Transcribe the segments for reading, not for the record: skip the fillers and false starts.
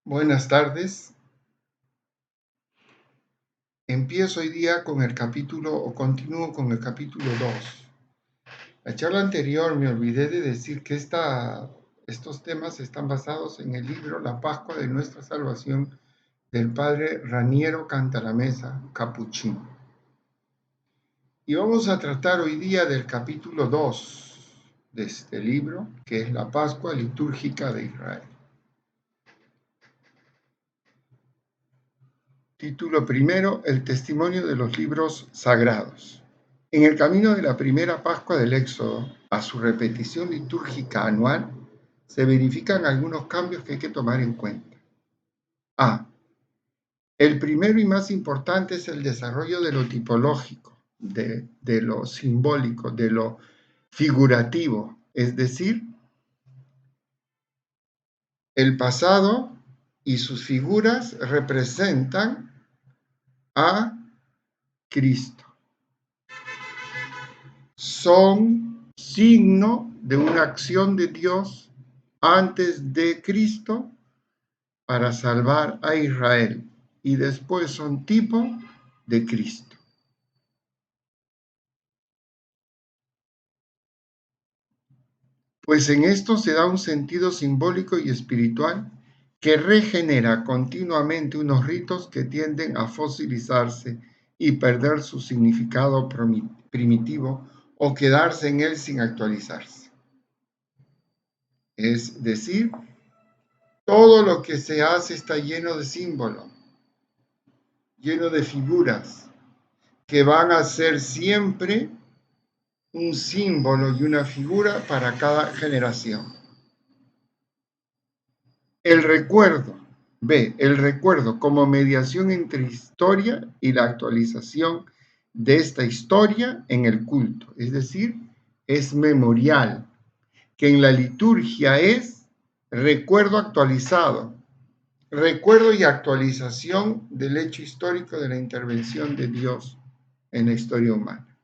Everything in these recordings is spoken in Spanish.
Buenas tardes. Empiezo hoy día con el capítulo, o continúo con el capítulo 2. La charla anterior me olvidé de decir que estos temas están basados en el libro La Pascua de Nuestra Salvación del padre Raniero Cantalamessa, capuchino. Y vamos a tratar hoy día del capítulo 2 de este libro, que es la Pascua litúrgica de Israel. Título primero, el testimonio de los libros sagrados. En el camino de la primera Pascua del Éxodo a su repetición litúrgica anual, se verifican algunos cambios que hay que tomar en cuenta. A. El primero y más importante es el desarrollo de lo tipológico, de lo simbólico, de lo figurativo, es decir, el pasado y sus figuras representan a Cristo. Son signo de una acción de Dios antes de Cristo para salvar a Israel y después son tipo de Cristo. Pues en esto se da un sentido simbólico y espiritual que regenera continuamente unos ritos que tienden a fosilizarse y perder su significado primitivo o quedarse en él sin actualizarse. Es decir, todo lo que se hace está lleno de símbolos, lleno de figuras que van a ser siempre un símbolo y una figura para cada generación. El recuerdo, el recuerdo como mediación entre historia y la actualización de esta historia en el culto, es decir, es memorial, que en la liturgia es recuerdo actualizado, recuerdo y actualización del hecho histórico de la intervención de Dios en la historia humana.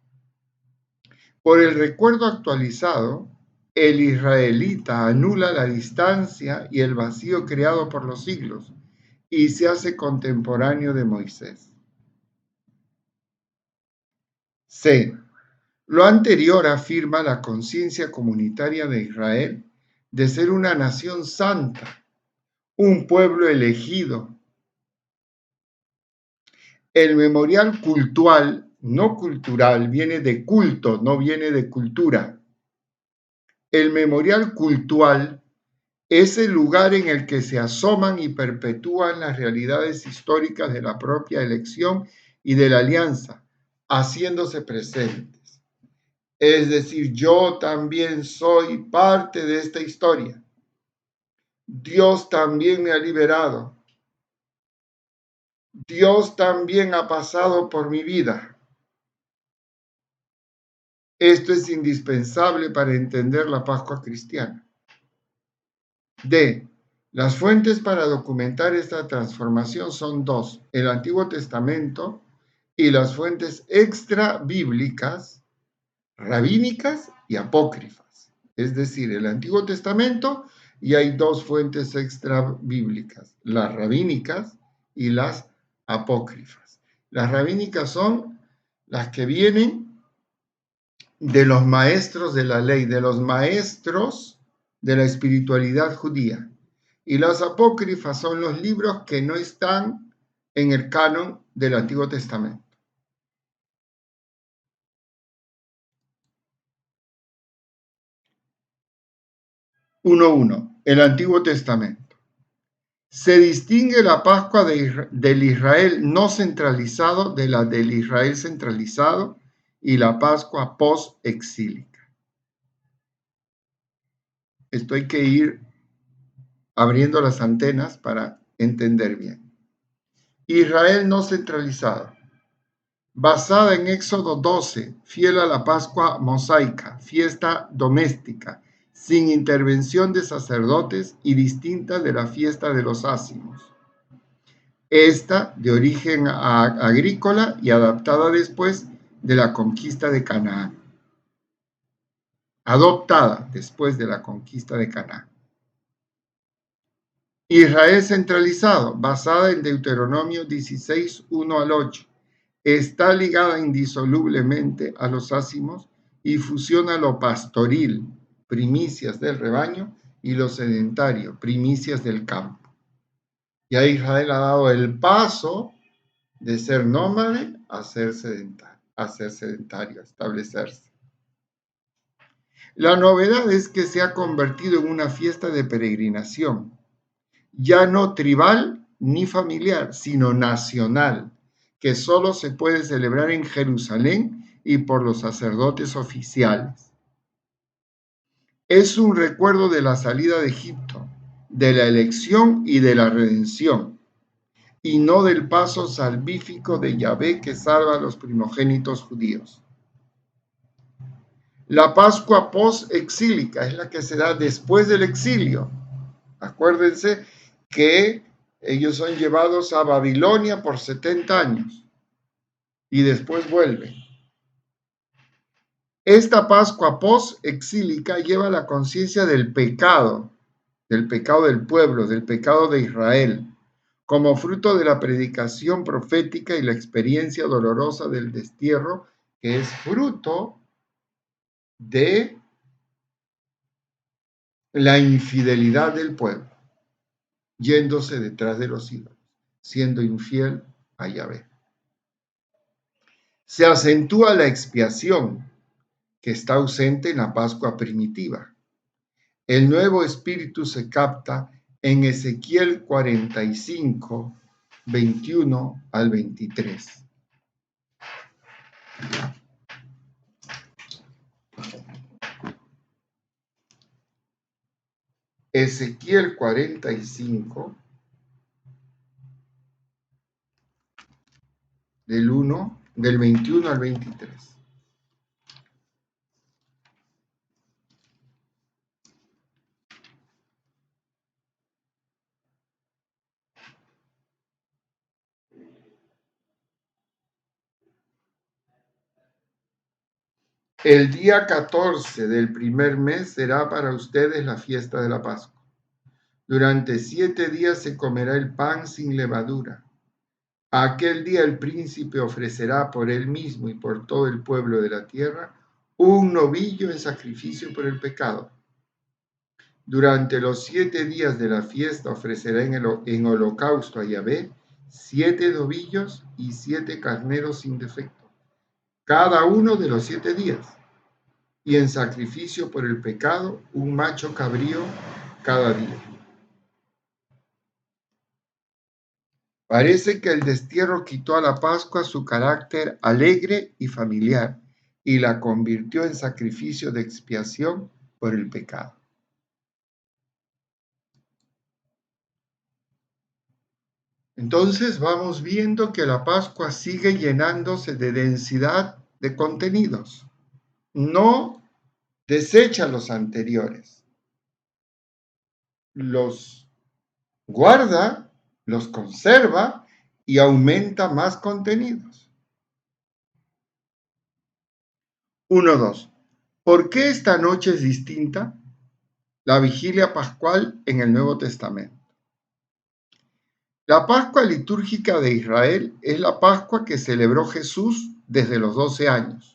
Por el recuerdo actualizado, el israelita anula la distancia y el vacío creado por los siglos y se hace contemporáneo de Moisés. C. Lo anterior afirma la conciencia comunitaria de Israel de ser una nación santa, un pueblo elegido. El memorial cultual, no cultural, viene de culto, no viene de cultura. El memorial cultual es el lugar en el que se asoman y perpetúan las realidades históricas de la propia elección y de la alianza, haciéndose presentes. Es decir, yo también soy parte de esta historia. Dios también me ha liberado. Dios también ha pasado por mi vida. Esto es indispensable para entender la Pascua cristiana. D. Las fuentes para documentar esta transformación son dos: el Antiguo Testamento y las fuentes extra bíblicas, rabínicas y apócrifas. Es decir, el Antiguo Testamento, y hay dos fuentes extra bíblicas, las rabínicas y las apócrifas. Las rabínicas son las que vienen de los maestros de la ley, de los maestros de la espiritualidad judía. Y las apócrifas son los libros que no están en el canon del Antiguo Testamento. 1.1. El Antiguo Testamento. Se distingue la Pascua del Israel no centralizado de la del Israel centralizado y la Pascua post-exílica. Esto hay que ir abriendo las antenas para entender bien. Israel no centralizado. Basada en Éxodo 12, fiel a la Pascua mosaica, fiesta doméstica, sin intervención de sacerdotes y distinta de la fiesta de los ácimos. Esta de origen agrícola y adaptada después de la conquista de Canaán. Adoptada después de la conquista de Canaán. Israel centralizado, basada en Deuteronomio 16, 1 al 8. Está ligada indisolublemente a los ácimos y fusiona lo pastoril, primicias del rebaño, y lo sedentario, primicias del campo. Ya Israel ha dado el paso de ser nómade a ser sedentario, a establecerse. La novedad es que se ha convertido en una fiesta de peregrinación, ya no tribal ni familiar, sino nacional, que solo se puede celebrar en Jerusalén y por los sacerdotes oficiales. Es un recuerdo de la salida de Egipto, de la elección y de la redención, y no del paso salvífico de Yahvé que salva a los primogénitos judíos. La Pascua post-exílica es la que se da después del exilio. Acuérdense que ellos son llevados a Babilonia por 70 años y después vuelven. Esta Pascua post-exílica lleva la conciencia del pecado del pueblo, del pecado de Israel, como fruto de la predicación profética y la experiencia dolorosa del destierro, que es fruto de la infidelidad del pueblo, yéndose detrás de los ídolos, siendo infiel a Yahvé. Se acentúa la expiación, que está ausente en la Pascua primitiva. El nuevo espíritu se capta en Ezequiel 45, 21 al 23. Ezequiel 45, del 21 al 23. El día 14 del primer mes será para ustedes la fiesta de la Pascua. Durante 7 días se comerá el pan sin levadura. Aquel día el príncipe ofrecerá por él mismo y por todo el pueblo de la tierra un novillo en sacrificio por el pecado. Durante los 7 días de la fiesta ofrecerá en holocausto a Yahvé 7 novillos y 7 carneros sin defecto, cada uno de los 7 días, y en sacrificio por el pecado un macho cabrío cada día. Parece que el destierro quitó a la Pascua su carácter alegre y familiar y la convirtió en sacrificio de expiación por el pecado. Entonces vamos viendo que la Pascua sigue llenándose de densidad de contenidos. No desecha los anteriores, los guarda, los conserva y aumenta más contenidos. 1.2. ¿Por qué esta noche es distinta? La vigilia pascual en el Nuevo Testamento. La Pascua litúrgica de Israel es la Pascua que celebró Jesús desde los 12 años.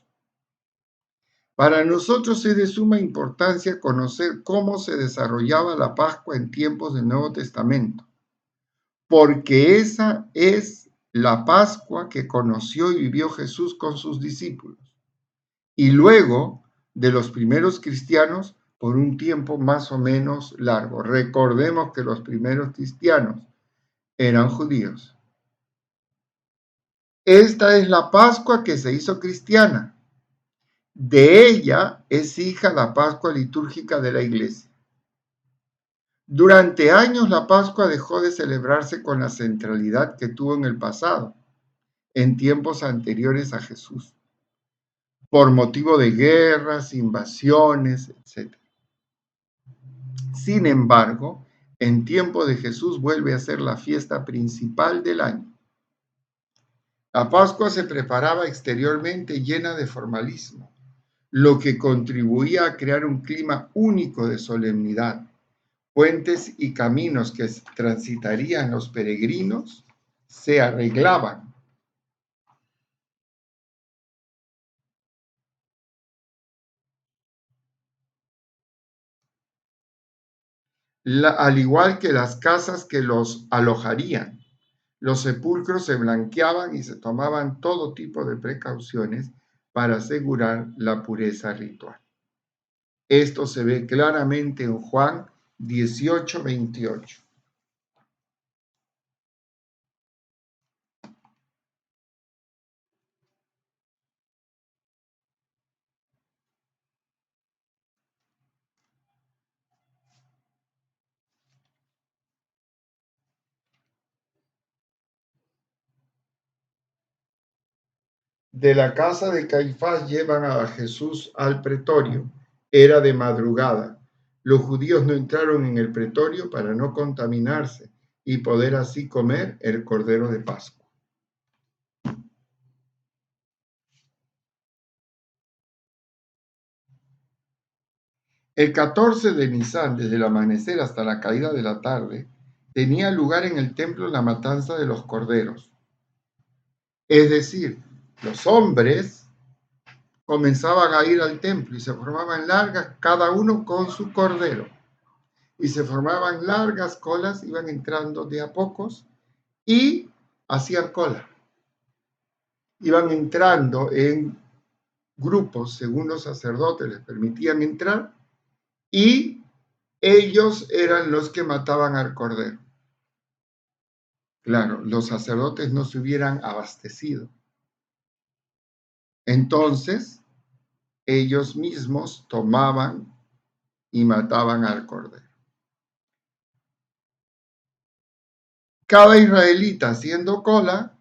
Para nosotros es de suma importancia conocer cómo se desarrollaba la Pascua en tiempos del Nuevo Testamento, porque esa es la Pascua que conoció y vivió Jesús con sus discípulos, y luego de los primeros cristianos por un tiempo más o menos largo. Recordemos que los primeros cristianos eran judíos. Esta es la Pascua que se hizo cristiana. De ella es hija la Pascua litúrgica de la Iglesia. Durante años la Pascua dejó de celebrarse con la centralidad que tuvo en el pasado, en tiempos anteriores a Jesús, por motivo de guerras, invasiones, etc. Sin embargo, en tiempo de Jesús vuelve a ser la fiesta principal del año. La Pascua se preparaba exteriormente llena de formalismo, lo que contribuía a crear un clima único de solemnidad, puentes y caminos que transitarían los peregrinos se arreglaban. Al igual que las casas que los alojarían. Los sepulcros se blanqueaban y se tomaban todo tipo de precauciones para asegurar la pureza ritual. Esto se ve claramente en Juan 18:28. De la casa de Caifás llevan a Jesús al pretorio. Era de madrugada. Los judíos no entraron en el pretorio para no contaminarse y poder así comer el cordero de Pascua. El 14 de Nisan, desde el amanecer hasta la caída de la tarde, tenía lugar en el templo la matanza de los corderos. Es decir, los hombres comenzaban a ir al templo y se formaban largas, cada uno con su cordero. Y se formaban largas colas, iban entrando de a pocos y hacían cola. Iban entrando en grupos, según los sacerdotes les permitían entrar, y ellos eran los que mataban al cordero. Claro, los sacerdotes no se hubieran abastecido. Entonces, ellos mismos tomaban y mataban al cordero. Cada israelita haciendo cola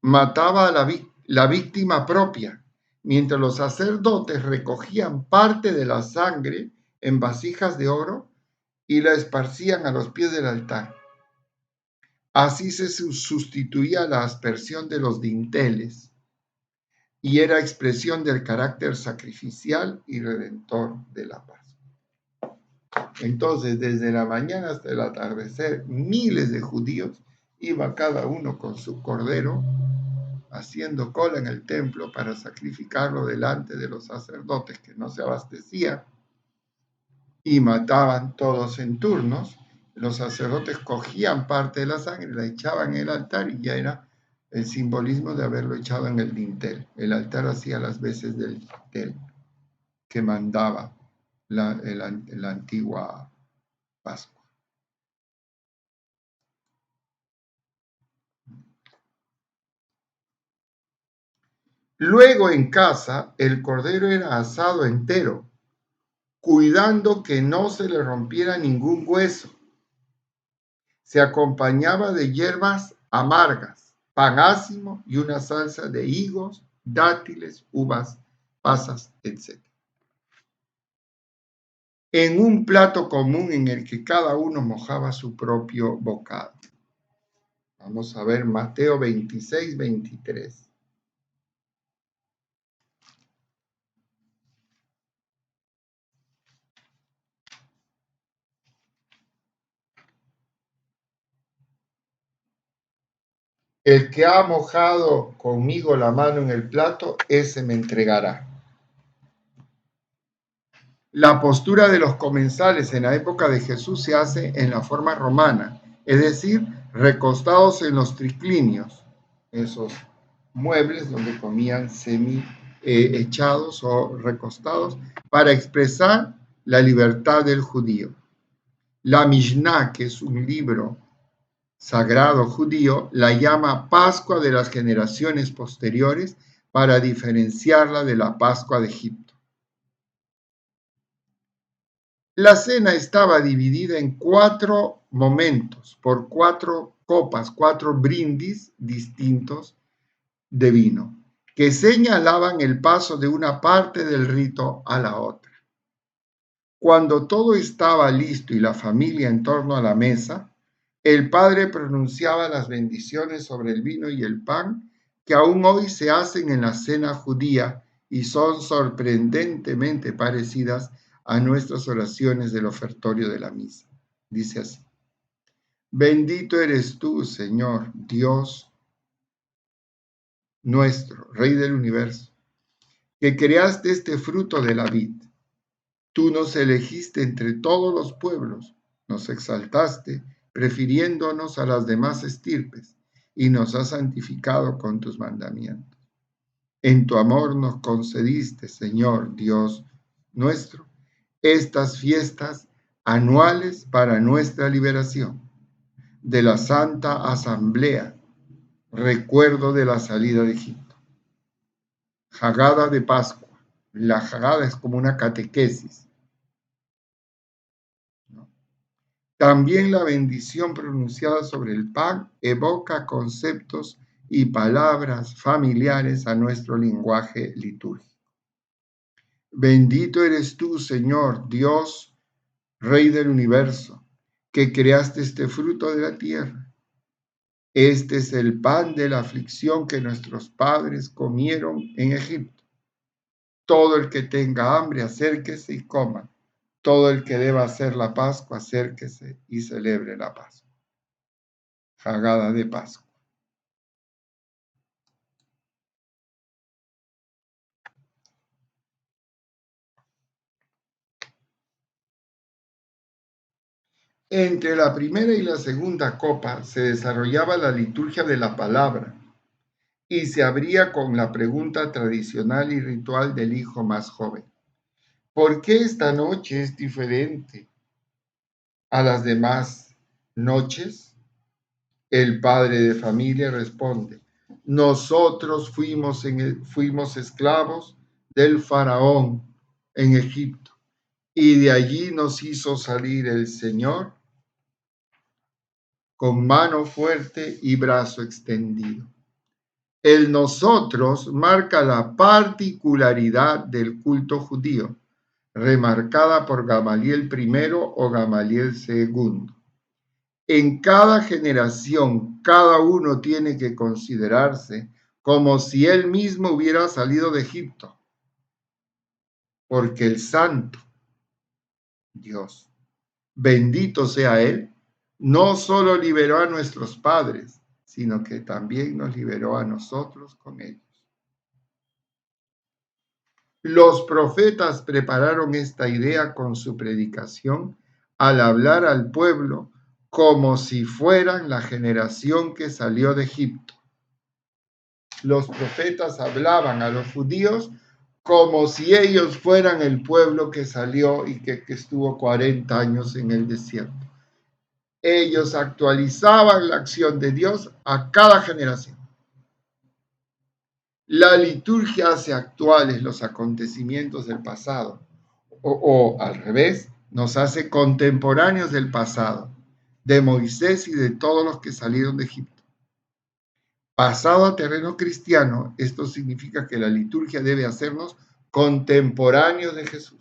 mataba a la víctima propia, mientras los sacerdotes recogían parte de la sangre en vasijas de oro y la esparcían a los pies del altar. Así se sustituía la aspersión de los dinteles y era expresión del carácter sacrificial y redentor de la paz. Entonces, desde la mañana hasta el atardecer, miles de judíos iban cada uno con su cordero, haciendo cola en el templo para sacrificarlo delante de los sacerdotes que no se abastecían, y mataban todos en turnos. Los sacerdotes cogían parte de la sangre, la echaban en el altar y ya era el simbolismo de haberlo echado en el dintel. El altar hacía las veces del dintel que mandaba la antigua Pascua. Luego en casa el cordero era asado entero, cuidando que no se le rompiera ningún hueso. Se acompañaba de hierbas amargas, pan ácimo y una salsa de higos, dátiles, uvas, pasas, etc. En un plato común en el que cada uno mojaba su propio bocado. Vamos a ver Mateo 26:23. El que ha mojado conmigo la mano en el plato, ese me entregará. La postura de los comensales en la época de Jesús se hace en la forma romana, es decir, recostados en los triclinios, esos muebles donde comían echados o recostados, para expresar la libertad del judío. La Mishnah, que es un libro sagrado judío, la llama Pascua de las generaciones posteriores para diferenciarla de la Pascua de Egipto. La cena estaba dividida en 4 momentos, por 4 copas, 4 brindis distintos de vino, que señalaban el paso de una parte del rito a la otra. Cuando todo estaba listo y la familia en torno a la mesa, el padre pronunciaba las bendiciones sobre el vino y el pan que aún hoy se hacen en la cena judía y son sorprendentemente parecidas a nuestras oraciones del ofertorio de la misa. Dice así: bendito eres tú, Señor, Dios nuestro, Rey del universo, que creaste este fruto de la vid. Tú nos elegiste entre todos los pueblos, nos exaltaste, prefiriéndonos a las demás estirpes, y nos has santificado con tus mandamientos. En tu amor nos concediste, Señor Dios nuestro, estas fiestas anuales para nuestra liberación, de la Santa Asamblea, recuerdo de la salida de Egipto. Hagada de Pascua. La Hagada es como una catequesis, ¿no? También la bendición pronunciada sobre el pan evoca conceptos y palabras familiares a nuestro lenguaje litúrgico. Bendito eres tú, Señor, Dios, Rey del universo, que creaste este fruto de la tierra. Este es el pan de la aflicción que nuestros padres comieron en Egipto. Todo el que tenga hambre, acérquese y coma. Todo el que deba hacer la Pascua, acérquese y celebre la Pascua. Hagada de Pascua. Entre la primera y la segunda copa se desarrollaba la liturgia de la palabra y se abría con la pregunta tradicional y ritual del hijo más joven: ¿por qué esta noche es diferente a las demás noches? El padre de familia responde: nosotros fuimos esclavos del faraón en Egipto, y de allí nos hizo salir el Señor con mano fuerte y brazo extendido. El nosotros marca la particularidad del culto judío, remarcada por Gamaliel I o Gamaliel II. En cada generación, cada uno tiene que considerarse como si él mismo hubiera salido de Egipto, porque el Santo Dios, bendito sea Él, no solo liberó a nuestros padres, sino que también nos liberó a nosotros con ellos. Los profetas prepararon esta idea con su predicación al hablar al pueblo como si fueran la generación que salió de Egipto. Los profetas hablaban a los judíos como si ellos fueran el pueblo que salió y que estuvo 40 años en el desierto. Ellos actualizaban la acción de Dios a cada generación. La liturgia hace actuales los acontecimientos del pasado, o al revés, nos hace contemporáneos del pasado, de Moisés y de todos los que salieron de Egipto. Pasado a terreno cristiano, esto significa que la liturgia debe hacernos contemporáneos de Jesús.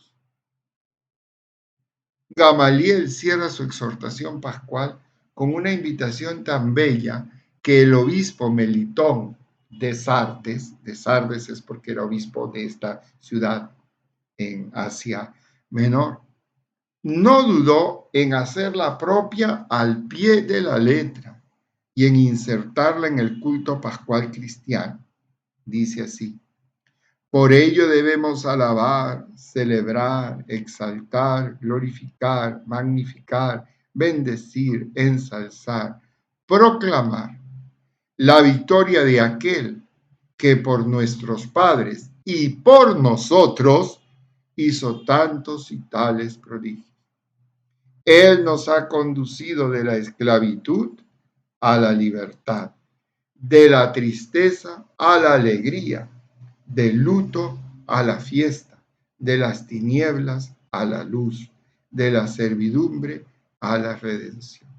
Gamaliel cierra su exhortación pascual con una invitación tan bella que el obispo Melitón de Sardes es porque era obispo de esta ciudad en Asia Menor, no dudó en hacerla propia al pie de la letra y en insertarla en el culto pascual cristiano. Dice así: por ello debemos alabar, celebrar, exaltar, glorificar, magnificar, bendecir, ensalzar, proclamar la victoria de aquel que por nuestros padres y por nosotros hizo tantos y tales prodigios. Él nos ha conducido de la esclavitud a la libertad, de la tristeza a la alegría, del luto a la fiesta, de las tinieblas a la luz, de la servidumbre a la redención.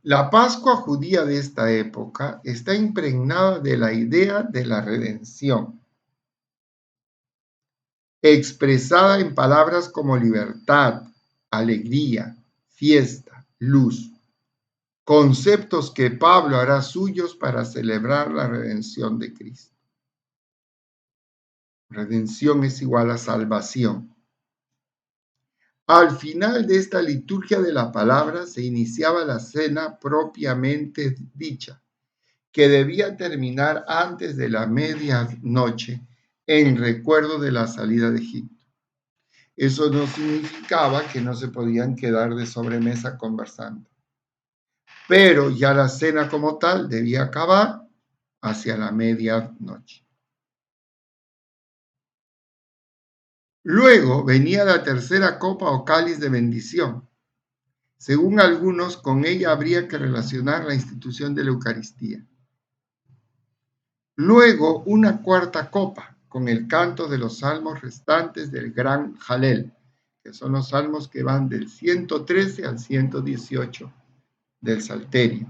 La Pascua judía de esta época está impregnada de la idea de la redención, expresada en palabras como libertad, alegría, fiesta, luz. conceptos que Pablo hará suyos para celebrar la redención de Cristo. Redención es igual a salvación. Al final de esta liturgia de la palabra se iniciaba la cena propiamente dicha, que debía terminar antes de la medianoche en recuerdo de la salida de Egipto. Eso no significaba que no se podían quedar de sobremesa conversando, pero ya la cena como tal debía acabar hacia la medianoche. Luego venía la tercera copa o cáliz de bendición. Según algunos, con ella habría que relacionar la institución de la Eucaristía. Luego, una cuarta copa, con el canto de los salmos restantes del Gran Jalel, que son los salmos que van del 113 al 118 del Salterio,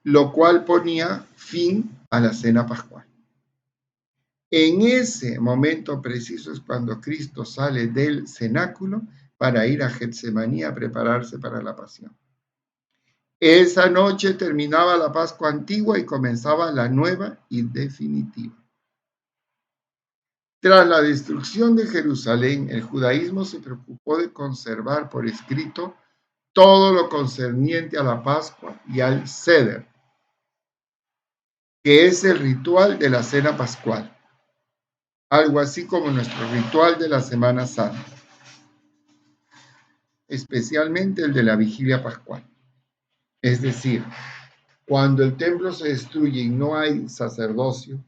lo cual ponía fin a la cena pascual. En ese momento preciso es cuando Cristo sale del cenáculo para ir a Getsemaní a prepararse para la pasión. Esa noche terminaba la Pascua antigua y comenzaba la nueva y definitiva. Tras la destrucción de Jerusalén, el judaísmo se preocupó de conservar por escrito todo lo concerniente a la Pascua y al Seder, que es el ritual de la cena pascual, algo así como nuestro ritual de la Semana Santa, especialmente el de la vigilia pascual. Es decir, cuando el templo se destruye y no hay sacerdocio,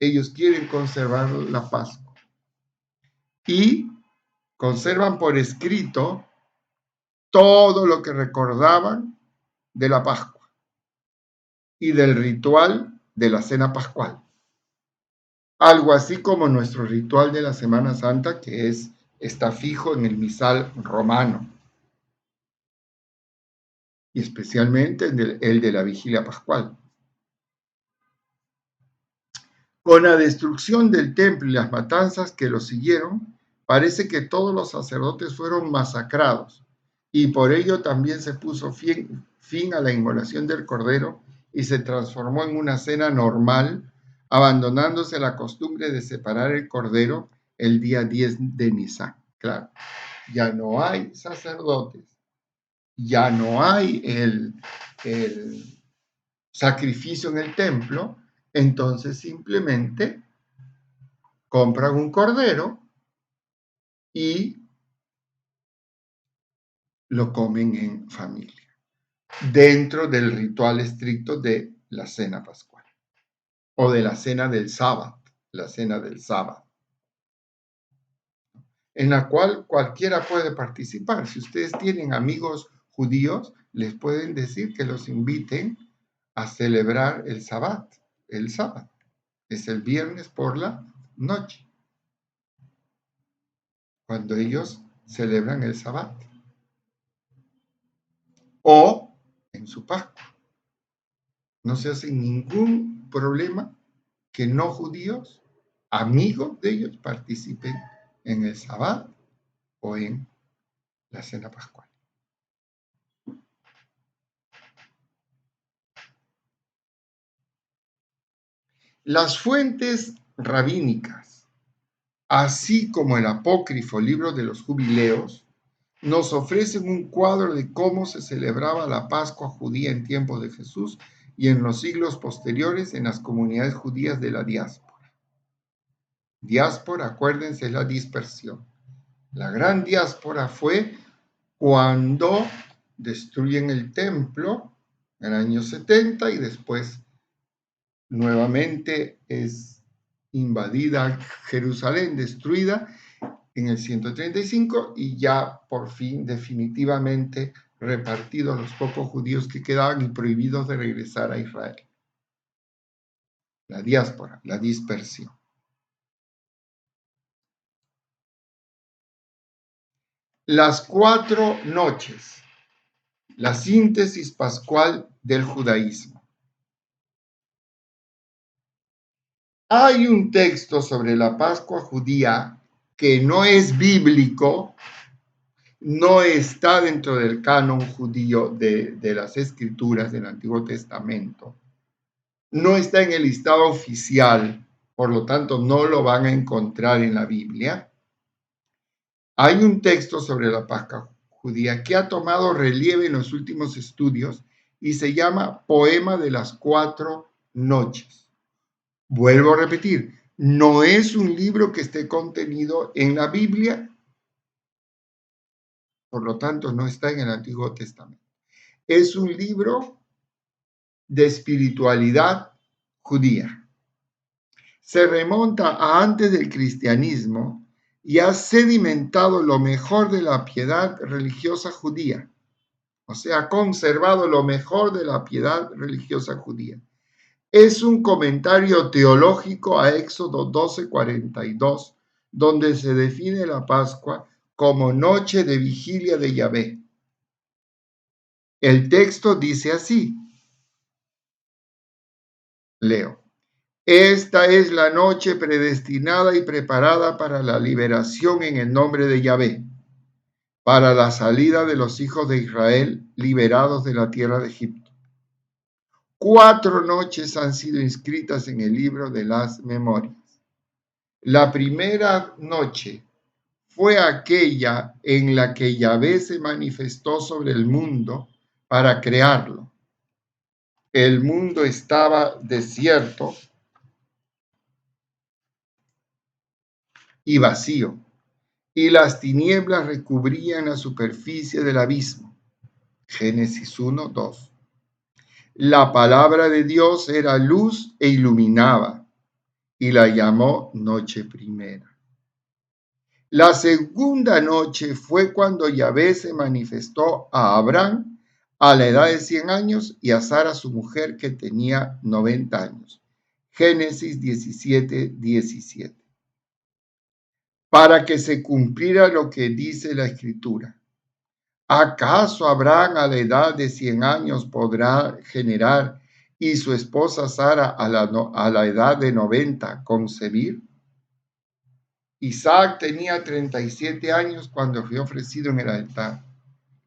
ellos quieren conservar la Pascua y conservan por escrito todo lo que recordaban de la Pascua y del ritual de la cena pascual. Algo así como nuestro ritual de la Semana Santa, que está fijo en el misal romano, y especialmente el de la vigilia pascual. Con la destrucción del templo y las matanzas que lo siguieron, parece que todos los sacerdotes fueron masacrados, y por ello también se puso fin a la inmolación del cordero y se transformó en una cena normal, abandonándose la costumbre de separar el cordero el día 10 de Nisan. Claro, ya no hay sacerdotes, ya no hay el sacrificio en el templo, entonces simplemente compran un cordero y lo comen en familia, dentro del ritual estricto de la cena pascual o de la cena del sábado, la cena del sábado, en la cual cualquiera puede participar. Si ustedes tienen amigos judíos, les pueden decir que los inviten a celebrar el sábado. El sábado es el viernes por la noche, cuando ellos celebran el sábado, o en su Pascua. No se hace ningún problema que no judíos, amigos de ellos, participen en el sábado o en la cena pascual. Las fuentes rabínicas, así como el apócrifo libro de los jubileos, nos ofrecen un cuadro de cómo se celebraba la Pascua judía en tiempos de Jesús y en los siglos posteriores en las comunidades judías de la diáspora. Diáspora, acuérdense, es la dispersión. La gran diáspora fue cuando destruyen el templo en el año 70 y después nuevamente es invadida Jerusalén, destruida en el 135 y ya por fin definitivamente repartidos los pocos judíos que quedaban y prohibidos de regresar a Israel. La diáspora, la dispersión. Las 4 noches, la síntesis pascual del judaísmo. Hay un texto sobre la Pascua judía que no es bíblico, no está dentro del canon judío de las escrituras del Antiguo Testamento. No está en el listado oficial, por lo tanto no lo van a encontrar en la Biblia. Hay un texto sobre la Pascua judía que ha tomado relieve en los últimos estudios y se llama Poema de las 4 noches. Vuelvo a repetir, no es un libro que esté contenido en la Biblia, por lo tanto no está en el Antiguo Testamento. Es un libro de espiritualidad judía. Se remonta a antes del cristianismo y ha sedimentado lo mejor de la piedad religiosa judía. O sea, ha conservado lo mejor de la piedad religiosa judía. Es un comentario teológico a Éxodo 12:42, donde se define la Pascua como noche de vigilia de Yahvé. El texto dice así, leo. Esta es la noche predestinada y preparada para la liberación en el nombre de Yahvé, para la salida de los hijos de Israel liberados de la tierra de Egipto. 4 noches han sido inscritas en el libro de las memorias. La primera noche fue aquella en la que Yahvé se manifestó sobre el mundo para crearlo. El mundo estaba desierto y vacío, y las tinieblas recubrían la superficie del abismo. Génesis 1:2. La palabra de Dios era luz e iluminaba, y la llamó noche primera. La segunda noche fue cuando Yahvé se manifestó a Abraham a la edad de 100 años y a Sara su mujer que tenía 90 años. Génesis 17:17. Para que se cumpliera lo que dice la Escritura. ¿Acaso Abraham a la edad de 100 años podrá generar y su esposa Sara a la edad de 90 concebir? Isaac tenía 37 años cuando fue ofrecido en el altar.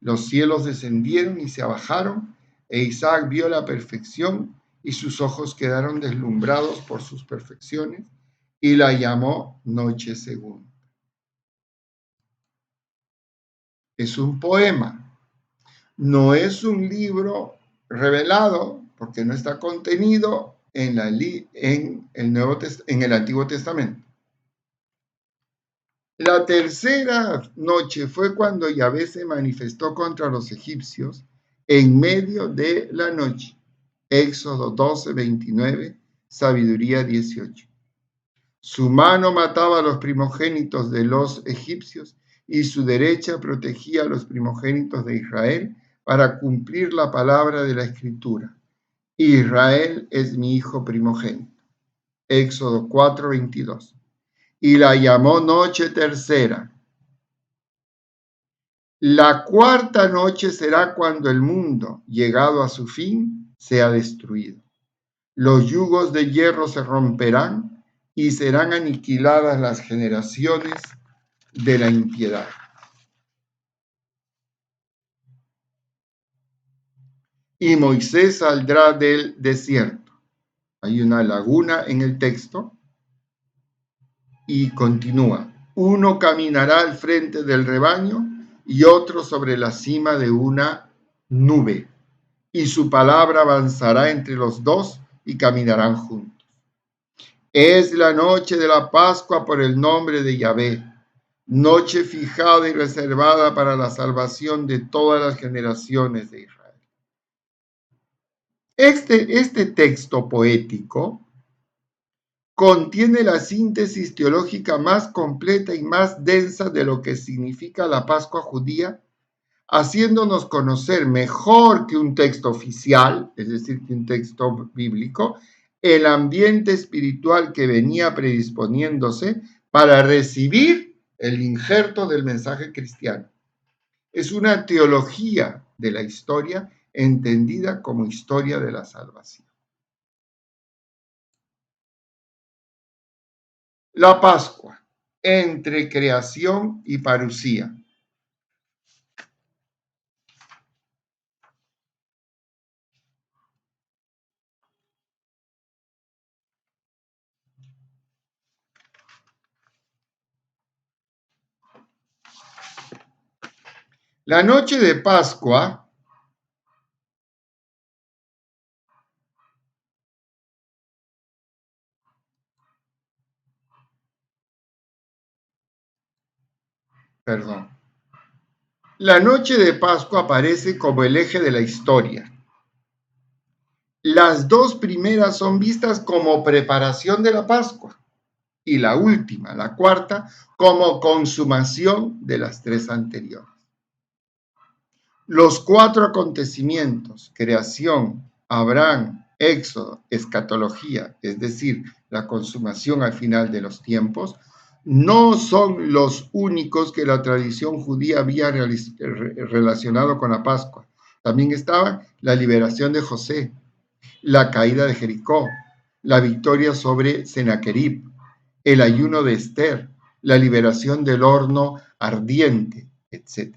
Los cielos descendieron y se abajaron, e Isaac vio la perfección y sus ojos quedaron deslumbrados por sus perfecciones, y la llamó noche segunda. Es un poema, no es un libro revelado, porque no está contenido en el Antiguo Testamento. La tercera noche fue cuando Yahvé se manifestó contra los egipcios en medio de la noche. Éxodo 12:29, Sabiduría 18. Su mano mataba a los primogénitos de los egipcios y su derecha protegía a los primogénitos de Israel para cumplir la palabra de la Escritura. Israel es mi hijo primogénito. Éxodo 4:22. Y la llamó noche tercera. La cuarta noche será cuando el mundo, llegado a su fin, sea destruido. Los yugos de hierro se romperán y serán aniquiladas las generaciones de la impiedad. Y Moisés saldrá del desierto. Hay una laguna en el texto y continúa. Uno caminará al frente del rebaño y otro sobre la cima de una nube. Y su palabra avanzará entre los dos y caminarán juntos. Es la noche de la Pascua por el nombre de Yahvé, noche fijada y reservada para la salvación de todas las generaciones de Israel. Este texto poético contiene la síntesis teológica más completa y más densa de lo que significa la Pascua judía, haciéndonos conocer mejor que un texto oficial, es decir, que un texto bíblico, el ambiente espiritual que venía predisponiéndose para recibir el injerto del mensaje cristiano. Es una teología de la historia entendida como historia de la salvación. La Pascua, entre creación y parusía. La noche de Pascua La noche de Pascua aparece como el eje de la historia. Las dos primeras son vistas como preparación de la Pascua y la última, la cuarta, como consumación de las tres anteriores. Los cuatro acontecimientos, creación, Abraham, Éxodo, escatología, es decir, la consumación al final de los tiempos, no son los únicos que la tradición judía había relacionado con la Pascua. También estaba la liberación de José, la caída de Jericó, la victoria sobre Sennacherib, el ayuno de Esther, la liberación del horno ardiente, etc.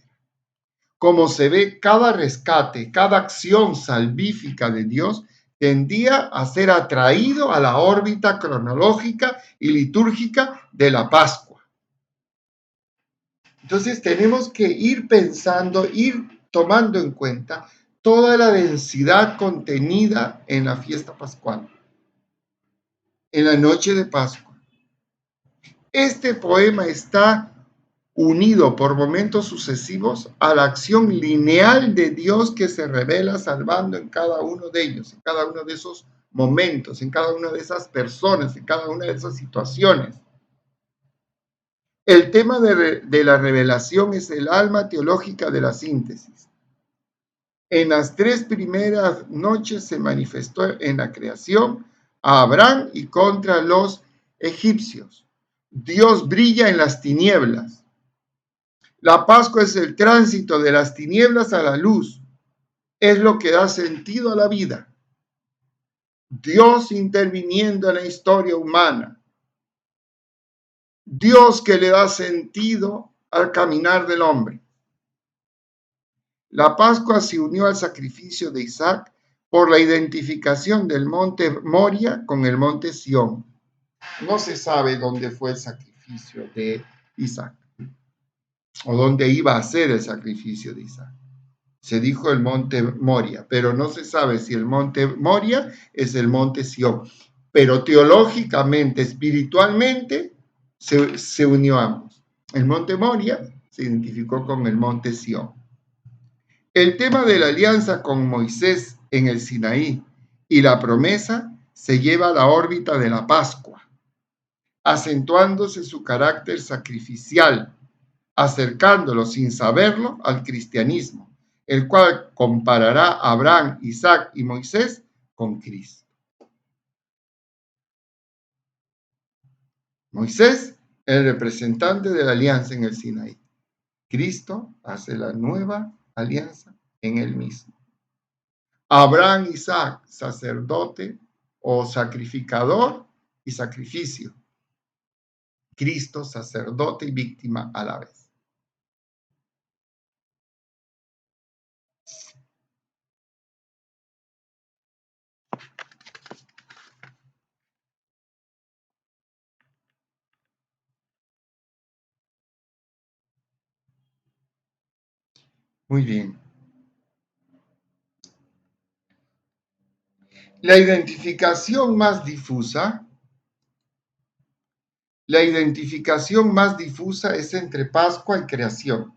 Como se ve, cada rescate, cada acción salvífica de Dios tendía a ser atraído a la órbita cronológica y litúrgica de la Pascua. Entonces tenemos que ir pensando, ir tomando en cuenta toda la densidad contenida en la fiesta pascual, en la noche de Pascua. Este poema está unido por momentos sucesivos a la acción lineal de Dios que se revela salvando en cada uno de ellos, en cada uno de esos momentos, en cada una de esas personas, en cada una de esas situaciones. El tema de la revelación es el alma teológica de la síntesis. En las tres primeras noches se manifestó en la creación a Abraham y contra los egipcios. Dios brilla en las tinieblas. La Pascua es el tránsito de las tinieblas a la luz. Es lo que da sentido a la vida. Dios interviniendo en la historia humana. Dios que le da sentido al caminar del hombre. La Pascua se unió al sacrificio de Isaac por la identificación del monte Moria con el monte Sión. No se sabe dónde fue el sacrificio de Isaac o dónde iba a ser el sacrificio de Isaac. Se dijo el monte Moria, pero no se sabe si el monte Moria es el monte Sión. Pero teológicamente, espiritualmente, se unió ambos. El monte Moria se identificó con el monte Sión. El tema de la alianza con Moisés en el Sinaí y la promesa se lleva a la órbita de la Pascua, acentuándose su carácter sacrificial, acercándolo sin saberlo al cristianismo, el cual comparará a Abraham, Isaac y Moisés con Cristo. Moisés, el representante de la alianza en el Sinaí. Cristo hace la nueva alianza en él mismo. Abraham, Isaac, sacerdote o sacrificador y sacrificio. Cristo, sacerdote y víctima a la vez. Muy bien. La identificación más difusa es entre Pascua y creación,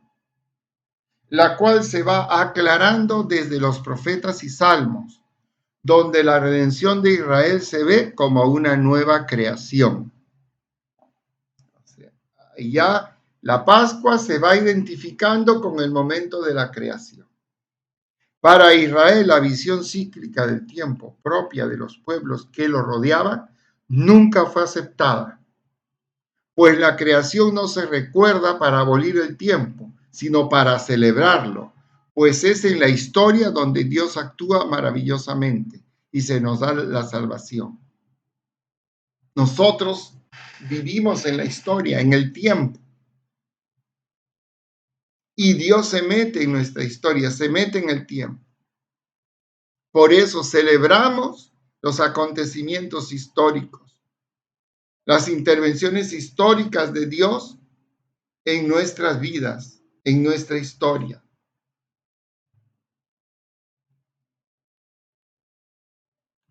la cual se va aclarando desde los profetas y salmos, donde la redención de Israel se ve como una nueva creación. O sea, ya la Pascua se va identificando con el momento de la creación. Para Israel, la visión cíclica del tiempo propia de los pueblos que lo rodeaban nunca fue aceptada, pues la creación no se recuerda para abolir el tiempo, sino para celebrarlo, pues es en la historia donde Dios actúa maravillosamente y se nos da la salvación. Nosotros vivimos en la historia, en el tiempo, y Dios se mete en nuestra historia, se mete en el tiempo. Por eso celebramos los acontecimientos históricos, las intervenciones históricas de Dios en nuestras vidas, en nuestra historia.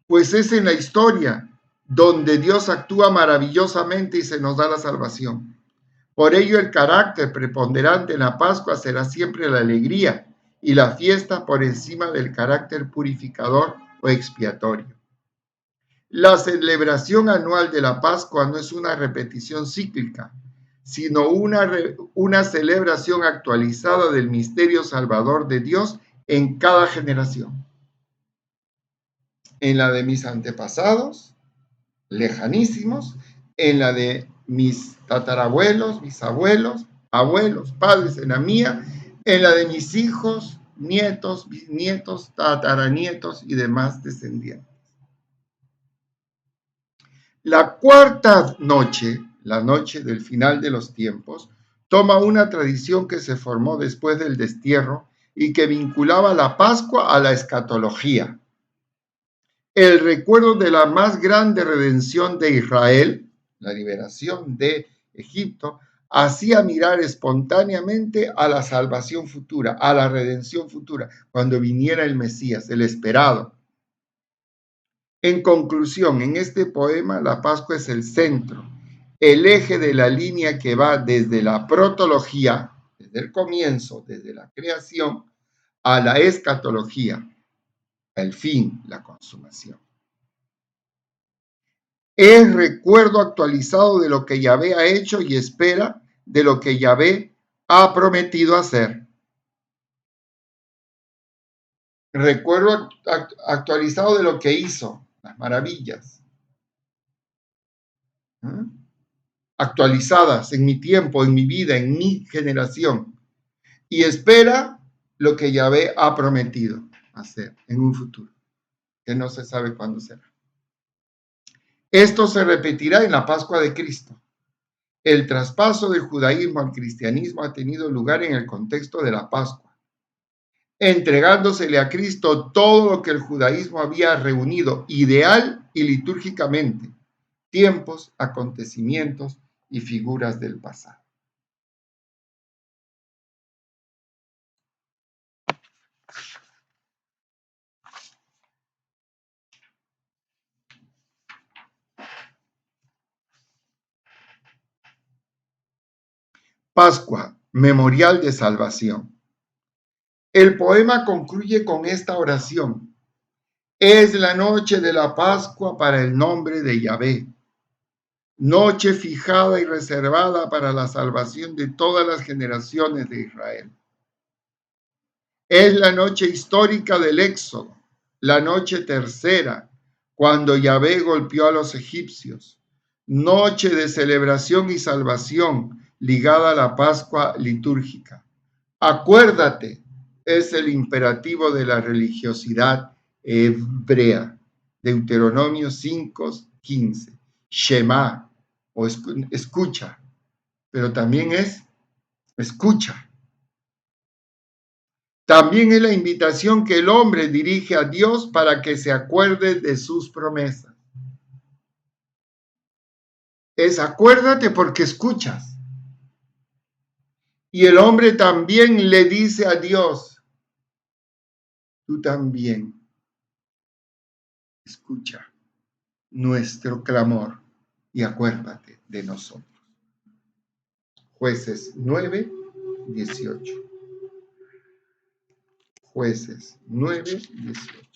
pues es en la historia donde Dios actúa maravillosamente y se nos da la salvación. Por ello, el carácter preponderante en la Pascua será siempre la alegría y la fiesta por encima del carácter purificador o expiatorio. La celebración anual de la Pascua no es una repetición cíclica, sino una celebración actualizada del misterio salvador de Dios en cada generación. En la de mis antepasados, lejanísimos, en la de mis tatarabuelos, mis abuelos, abuelos, padres, en la mía, en la de mis hijos, nietos, bisnietos, tataranietos y demás descendientes. La cuarta noche, la noche del final de los tiempos, toma una tradición que se formó después del destierro y que vinculaba la Pascua a la escatología. El recuerdo de la más grande redención de Israel, la liberación de Egipto, hacía mirar espontáneamente a la salvación futura, a la redención futura, cuando viniera el Mesías, el esperado. En conclusión, en este poema, la Pascua es el centro, el eje de la línea que va desde la protología, desde el comienzo, desde la creación, a la escatología, el fin, la consumación. Es recuerdo actualizado de lo que Yahvé ha hecho y espera de lo que Yahvé ha prometido hacer. Recuerdo actualizado de lo que hizo, las maravillas. ¿Mm? Actualizadas en mi tiempo, en mi vida, en mi generación. Y espera lo que Yahvé ha prometido hacer en un futuro, que no se sabe cuándo será. Esto se repetirá en la Pascua de Cristo. El traspaso del judaísmo al cristianismo ha tenido lugar en el contexto de la Pascua, entregándosele a Cristo todo lo que el judaísmo había reunido ideal y litúrgicamente, tiempos, acontecimientos y figuras del pasado. Pascua, memorial de salvación. El poema concluye con esta oración. Es la noche de la Pascua para el nombre de Yahvé, noche fijada y reservada para la salvación de todas las generaciones de Israel. Es la noche histórica del Éxodo, la noche tercera, cuando Yahvé golpeó a los egipcios, noche de celebración y salvación ligada a la Pascua litúrgica. Acuérdate, es el imperativo de la religiosidad hebrea. Deuteronomio 5:15. Shema, o escucha, pero también es escucha. También es la invitación que el hombre dirige a Dios para que se acuerde de sus promesas. Es acuérdate porque escuchas. Y el hombre también le dice a Dios, tú también escucha nuestro clamor y acuérdate de nosotros. Jueces 9:18. Jueces 9:18.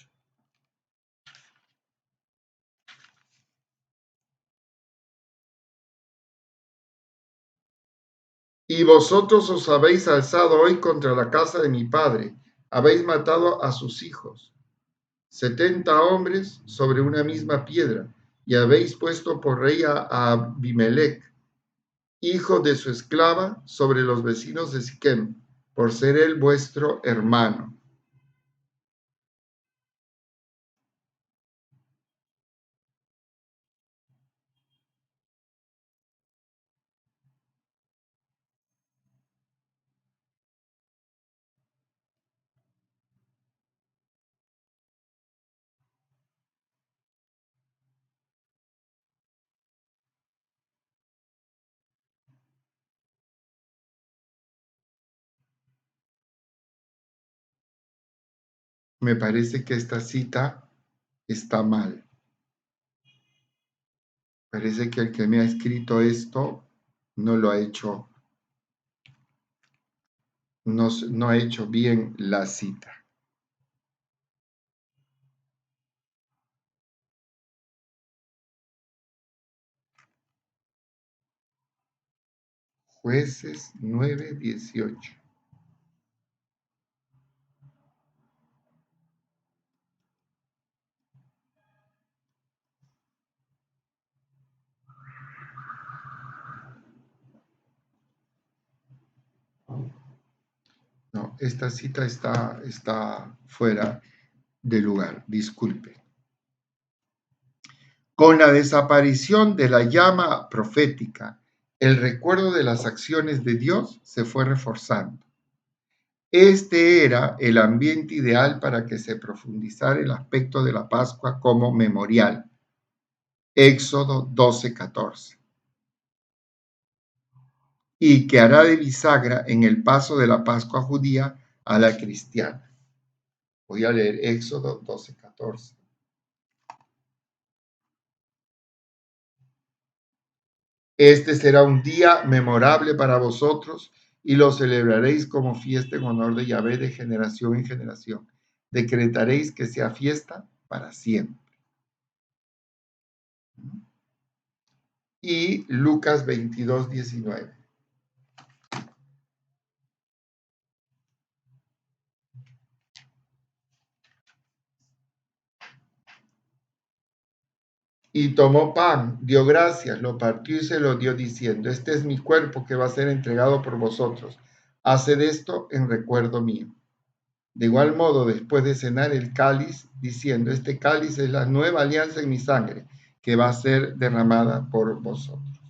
Y vosotros os habéis alzado hoy contra la casa de mi padre, habéis matado a sus hijos, 70 hombres sobre una misma piedra, y habéis puesto por rey a Abimelech, hijo de su esclava, sobre los vecinos de Siquem, por ser él vuestro hermano. Me parece que esta cita está mal. Parece que el que me ha escrito esto no lo ha hecho, no ha hecho bien la cita. Jueces 9:18. No, esta cita está fuera de lugar, disculpe. Con la desaparición de la llama profética, el recuerdo de las acciones de Dios se fue reforzando. Este era el ambiente ideal para que se profundizara el aspecto de la Pascua como memorial. Éxodo 12:14. Y que hará de bisagra en el paso de la Pascua judía a la cristiana. Voy a leer Éxodo 12:14. Este será un día memorable para vosotros y lo celebraréis como fiesta en honor de Yahvé de generación en generación. Decretaréis que sea fiesta para siempre. Y Lucas 22:19. Y tomó pan, dio gracias, lo partió y se lo dio diciendo, este es mi cuerpo que va a ser entregado por vosotros. Haced esto en recuerdo mío. De igual modo, después de cenar el cáliz, diciendo, este cáliz es la nueva alianza en mi sangre, que va a ser derramada por vosotros.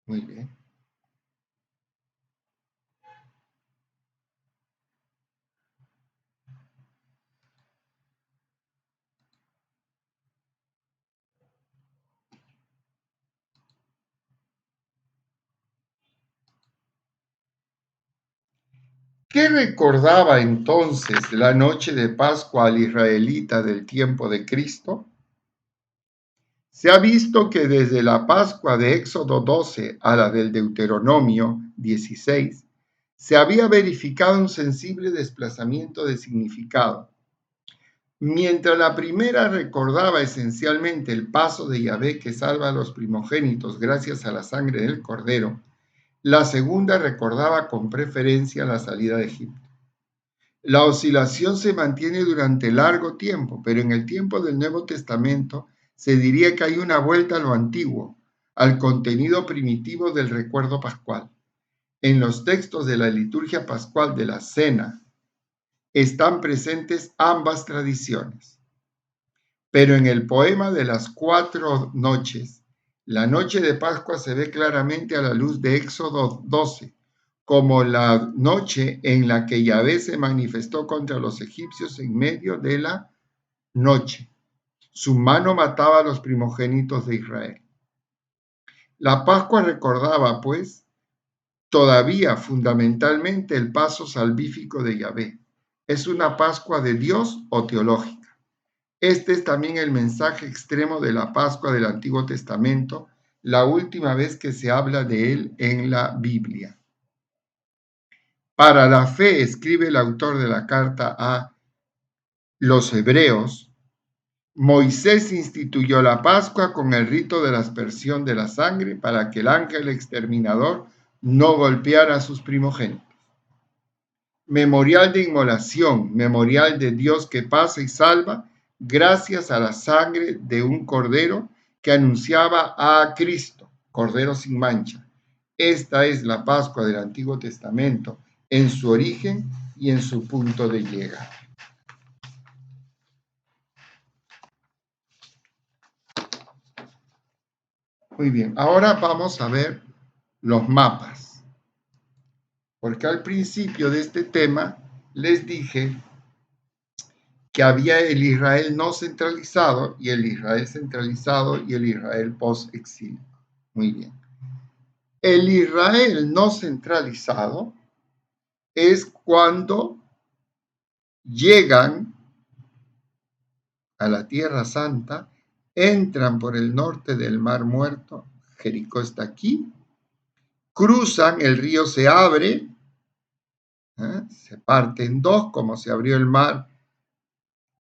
Muy bien. ¿Qué recordaba entonces la noche de Pascua al israelita del tiempo de Cristo? Se ha visto que desde la Pascua de Éxodo 12 a la del Deuteronomio 16, se había verificado un sensible desplazamiento de significado. Mientras la primera recordaba esencialmente el paso de Yahvé que salva a los primogénitos gracias a la sangre del Cordero, la segunda recordaba con preferencia la salida de Egipto. La oscilación se mantiene durante largo tiempo, pero en el tiempo del Nuevo Testamento se diría que hay una vuelta a lo antiguo, al contenido primitivo del recuerdo pascual. En los textos de la liturgia pascual de la Cena están presentes ambas tradiciones. Pero en el poema de las 4 noches, la noche de Pascua se ve claramente a la luz de Éxodo 12, como la noche en la que Yahvé se manifestó contra los egipcios en medio de la noche. Su mano mataba a los primogénitos de Israel. La Pascua recordaba, pues, todavía fundamentalmente el paso salvífico de Yahvé. ¿Es una Pascua de Dios o teológica? Este es también el mensaje extremo de la Pascua del Antiguo Testamento, la última vez que se habla de él en la Biblia. Para la fe, escribe el autor de la carta a los Hebreos, Moisés instituyó la Pascua con el rito de la aspersión de la sangre para que el ángel exterminador no golpeara a sus primogénitos. Memorial de inmolación, memorial de Dios que pasa y salva, gracias a la sangre de un cordero que anunciaba a Cristo, cordero sin mancha. Esta es la Pascua del Antiguo Testamento en su origen y en su punto de llegada. Muy bien, ahora vamos a ver los mapas, porque al principio de este tema les dije que había el Israel no centralizado y el Israel centralizado y el Israel post-exilio. Muy bien. El Israel no centralizado es cuando llegan a la Tierra Santa, entran por el norte del Mar Muerto, Jericó está aquí, cruzan, el río se abre, se parte en dos, como se abrió el Mar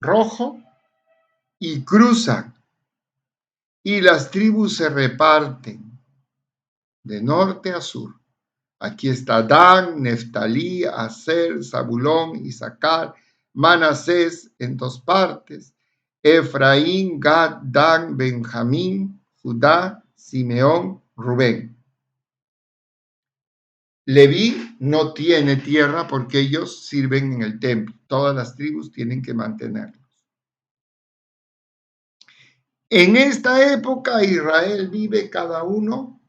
Rojo, y cruzan, y las tribus se reparten de norte a sur. Aquí está Dan, Neftalí, Aser, Zabulón, Isaacar, Manasés en dos partes, Efraín, Gad, Dan, Benjamín, Judá, Simeón, Rubén. Leví no tiene tierra porque ellos sirven en el templo. Todas las tribus tienen que mantenerlos. En esta época Israel vive cada uno,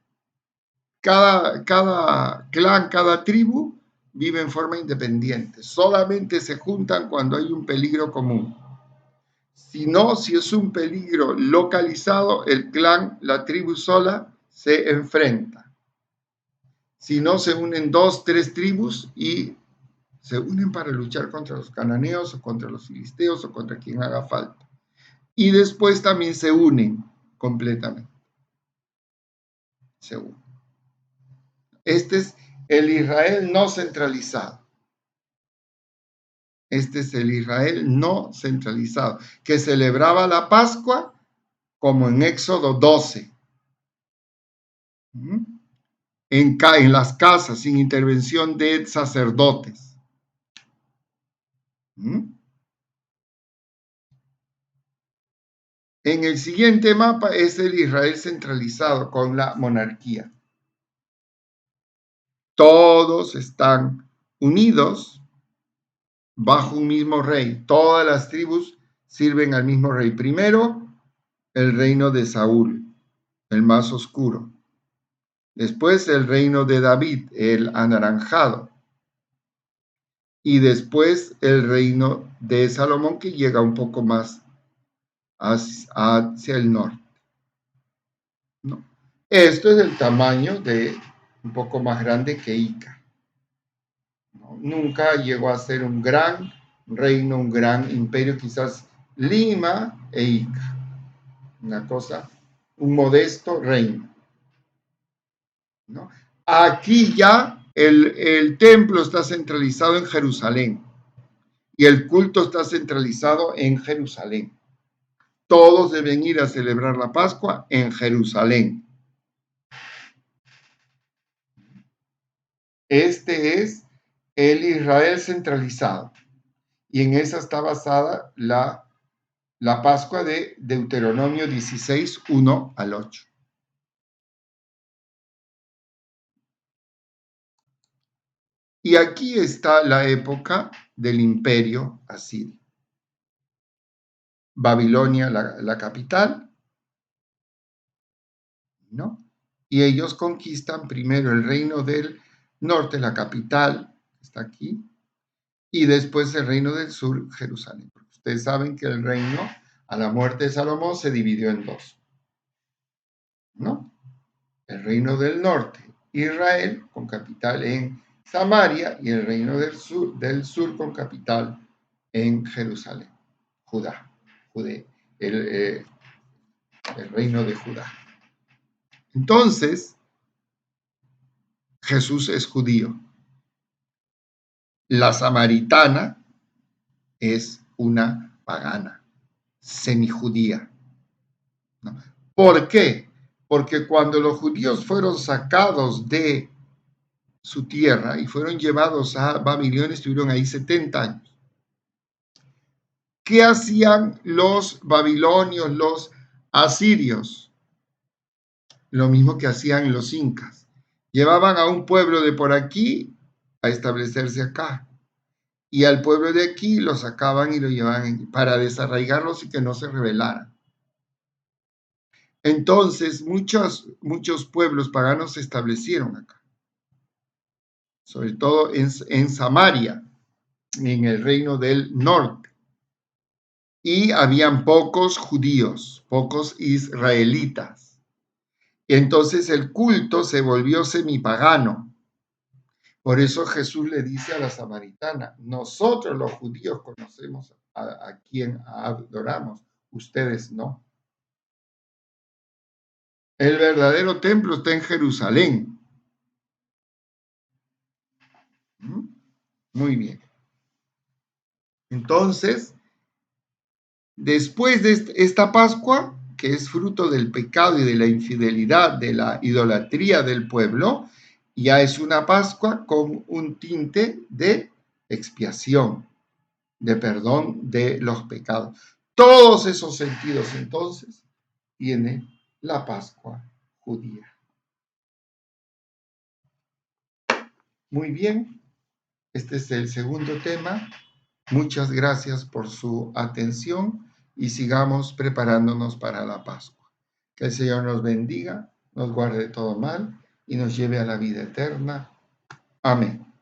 cada clan, cada tribu vive en forma independiente. Solamente se juntan cuando hay un peligro común. Si no, si es un peligro localizado, el clan, la tribu sola se enfrenta. Si no, se unen 2, 3 tribus y se unen para luchar contra los cananeos o contra los filisteos o contra quien haga falta. Y después también se unen completamente. Se unen. Este es el Israel no centralizado. Este es el Israel no centralizado, que celebraba la Pascua como en Éxodo 12. En las casas, sin intervención de sacerdotes. En el siguiente mapa es el Israel centralizado con la monarquía. Todos están unidos bajo un mismo rey. Todas las tribus sirven al mismo rey. Primero, el reino de Saúl, el más oscuro. Después, el reino de David, el anaranjado. Y después, el reino de Salomón, que llega un poco más hacia el norte. ¿No? Esto es el tamaño de un poco más grande que Ica. ¿No? Nunca llegó a ser un gran reino, un gran imperio, quizás Lima e Ica. Una cosa, un modesto reino. ¿No? Aquí ya el templo está centralizado en Jerusalén y el culto está centralizado en Jerusalén. Todos deben ir a celebrar la Pascua en Jerusalén. Este es el Israel centralizado. Y en esa está basada la Pascua de Deuteronomio 16, 1 al 8. Y aquí está la época del imperio asirio. Babilonia, la capital, ¿no? Y ellos conquistan primero el reino del norte, la capital, está aquí, y después el reino del sur, Jerusalén. Porque ustedes saben que el reino, a la muerte de Salomón, se dividió en dos, ¿no? El reino del norte, Israel, con capital en Samaria, y el reino del sur con capital en Jerusalén, Judá, el reino de Judá. Entonces, Jesús es judío. La samaritana es una pagana, semijudía. ¿No? ¿Por qué? Porque cuando los judíos fueron sacados de su tierra y fueron llevados a Babilonia, estuvieron ahí 70 años. ¿Qué hacían los babilonios, los asirios? Lo mismo que hacían los incas. Llevaban a un pueblo de por aquí a establecerse acá. Y al pueblo de aquí lo sacaban y lo llevaban para desarraigarlos y que no se rebelaran. Entonces, muchos pueblos paganos se establecieron acá, sobre todo en Samaria, en el reino del norte. Y habían pocos judíos, pocos israelitas. Entonces el culto se volvió semipagano. Por eso Jesús le dice a la samaritana, nosotros los judíos conocemos a quien adoramos, ustedes no. El verdadero templo está en Jerusalén. ¿Mm? Muy bien. Entonces, después de esta Pascua, que es fruto del pecado y de la infidelidad, de la idolatría del pueblo, ya es una Pascua con un tinte de expiación, de perdón de los pecados. Todos esos sentidos entonces tiene la Pascua judía. Muy bien, este es el segundo tema. Muchas gracias por su atención y sigamos preparándonos para la Pascua. Que el Señor nos bendiga, nos guarde de todo mal y nos lleve a la vida eterna. Amén.